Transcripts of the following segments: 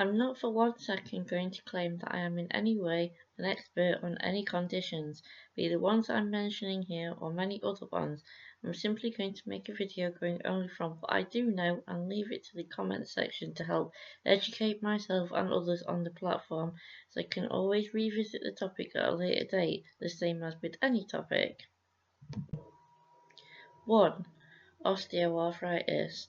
I'm not for one second going to claim that I am in any way an expert on any conditions, be the ones I'm mentioning here or many other ones. I'm simply going to make a video going only from what I do know and leave it to the comment section to help educate myself and others on the platform, so I can always revisit the topic at a later date, the same as with any topic. 1. Osteoarthritis.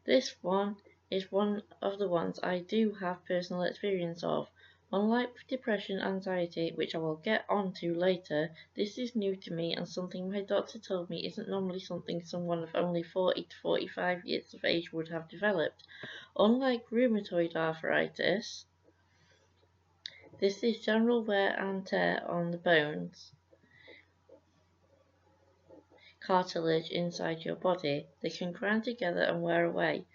This one is one of the ones I do have personal experience of. Unlike with depression and anxiety, which I will get onto later, this is new to me and something my doctor told me isn't normally something someone of only 40 to 45 years of age would have developed. Unlike rheumatoid arthritis, this is general wear and tear on the bones, cartilage inside your body. They can grind together and wear away.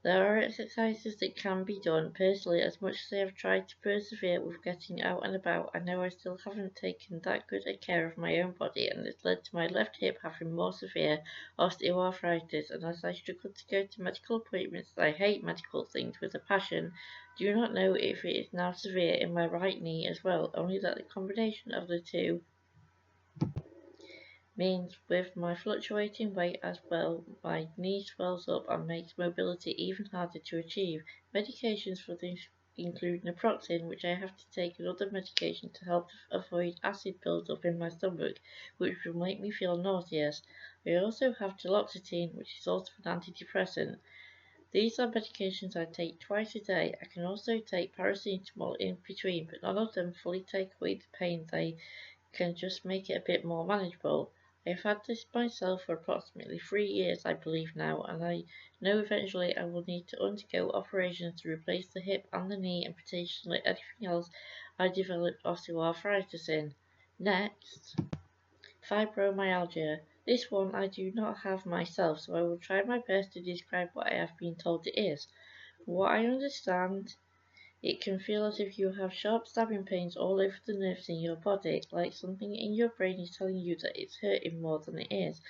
There are exercises that can be done. Personally, as much as I have tried to persevere with getting out and about, I know I still haven't taken that good a care of my own body, and it's led to my left hip having more severe osteoarthritis. And as I struggle to go to medical appointments, I hate medical things with a passion. Do not know if it is now severe in my right knee as well, only that the combination of the two means with my fluctuating weight as well, my knee swells up and makes mobility even harder to achieve. Medications for this include naproxen, which I have to take, and other medication to help avoid acid buildup in my stomach, which will make me feel nauseous. I also have duloxetine, which is also an antidepressant. These are medications I take twice a day. I can also take paracetamol in between, but none of them fully take away the pain. They can just make it a bit more manageable. I've had this myself for approximately 3 years, I believe now, and I know eventually I will need to undergo operations to replace the hip and the knee and potentially anything else I developed osteoarthritis in. Next, fibromyalgia. This one I do not have myself, so I will try my best to describe what I have been told it is. From what I understand, it can feel as if you have sharp stabbing pains all over the nerves in your body, like something in your brain is telling you that it's hurting more than it is.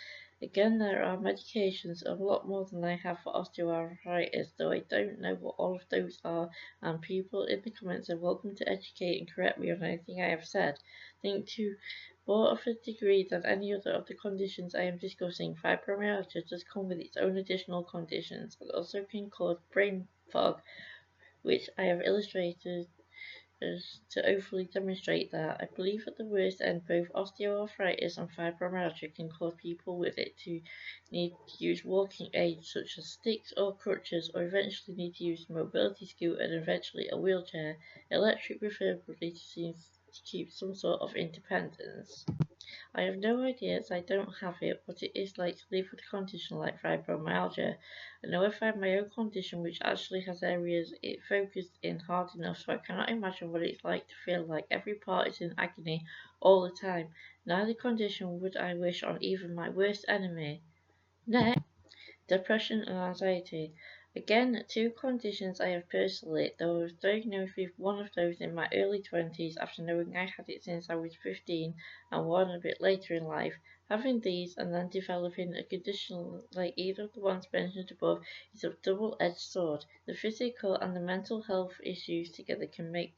Again, there are medications, a lot more than I have for osteoarthritis, though I don't know what all of those are, and people in the comments are welcome to educate and correct me on anything I have said. Think to more of a degree than any other of the conditions I am discussing, fibromyalgia does come with its own additional conditions, and also can cause brain fog, which I have illustrated as to overly demonstrate that. I believe at the worst end, both osteoarthritis and fibromyalgia can cause people with it to need to use walking aids such as sticks or crutches, or eventually need to use a mobility scooter and eventually a wheelchair, electric preferably, to keep some sort of independence. I have no idea, as I don't have it, what it is like to live with a condition like fibromyalgia. I know I find my own condition, which actually has areas it focused in hard enough, so I cannot imagine what it's like to feel like every part is in agony all the time. Neither condition would I wish on even my worst enemy. Next, depression and anxiety. Again, two conditions I have personally, though I was diagnosed with one of those in my early 20s after knowing I had it since I was 15 and one a bit later in life. Having these and then developing a condition like either of the ones mentioned above is a double-edged sword. The physical and the mental health issues together can make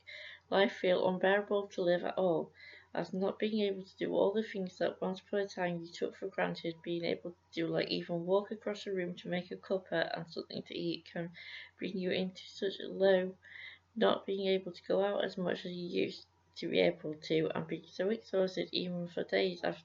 life feel unbearable to live at all, as not being able to do all the things that once upon a time you took for granted, being able to do, like even walk across the room to make a cuppa and something to eat, can bring you into such a low, not being able to go out as much as you used to be able to, and being so exhausted even for days after,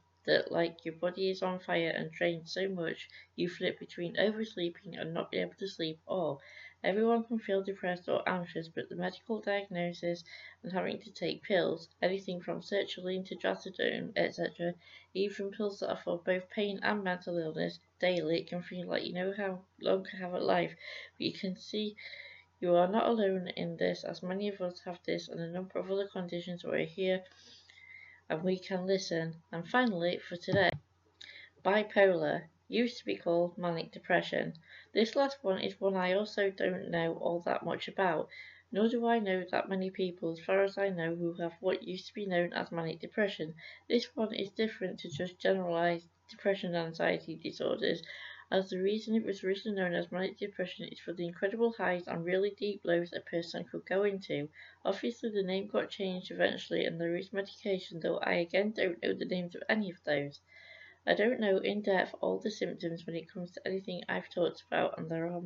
like your body is on fire and drained so much you flip between oversleeping and not being able to sleep all. Everyone can feel depressed or anxious, but the medical diagnosis and having to take pills, anything from sertraline to trazodone, etc., even pills that are for both pain and mental illness, daily, it can feel like you know how long to have a life, but you can see you are not alone in this, as many of us have this and a number of other conditions where we're here and we can listen. And finally, for today, bipolar, used to be called manic depression. This last one is one I also don't know all that much about, nor do I know that many people, as far as I know, who have what used to be known as manic depression. This one is different to just generalized depression and anxiety disorders, as the reason it was originally known as manic depression is for the incredible highs and really deep lows a person could go into. Obviously the name got changed eventually and there is medication, though I again don't know the names of any of those. I don't know in depth all the symptoms when it comes to anything I've talked about, and there are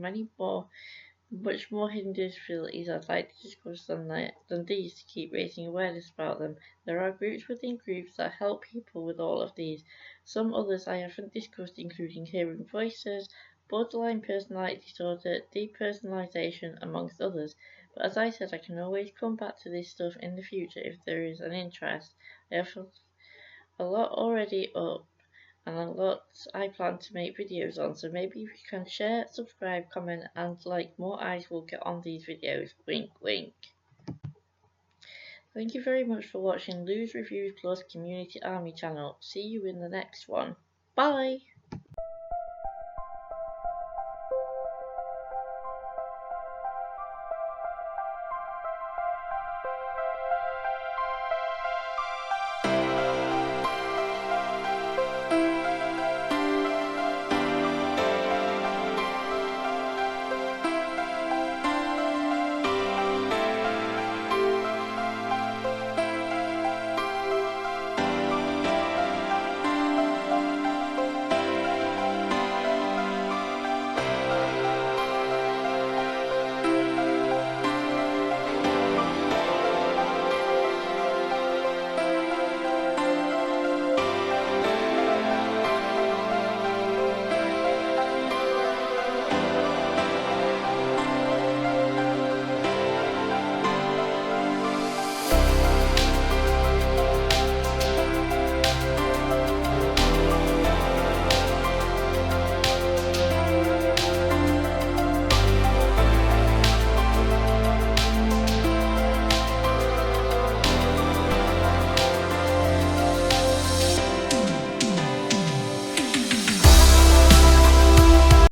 much more hidden disabilities I'd like to discuss than these to keep raising awareness about them. There are groups within groups that help people with all of these. Some others I haven't discussed, including hearing voices, borderline personality disorder, depersonalization, amongst others. But as I said, I can always come back to this stuff in the future if there is an interest. I have a lot already up and a lot I plan to make videos on, so maybe if you can share, subscribe, comment and like, more eyes will get on these videos. Wink wink. Thank you very much for watching Lou's Reviews Plus Community Army channel. See you in the next one. Bye!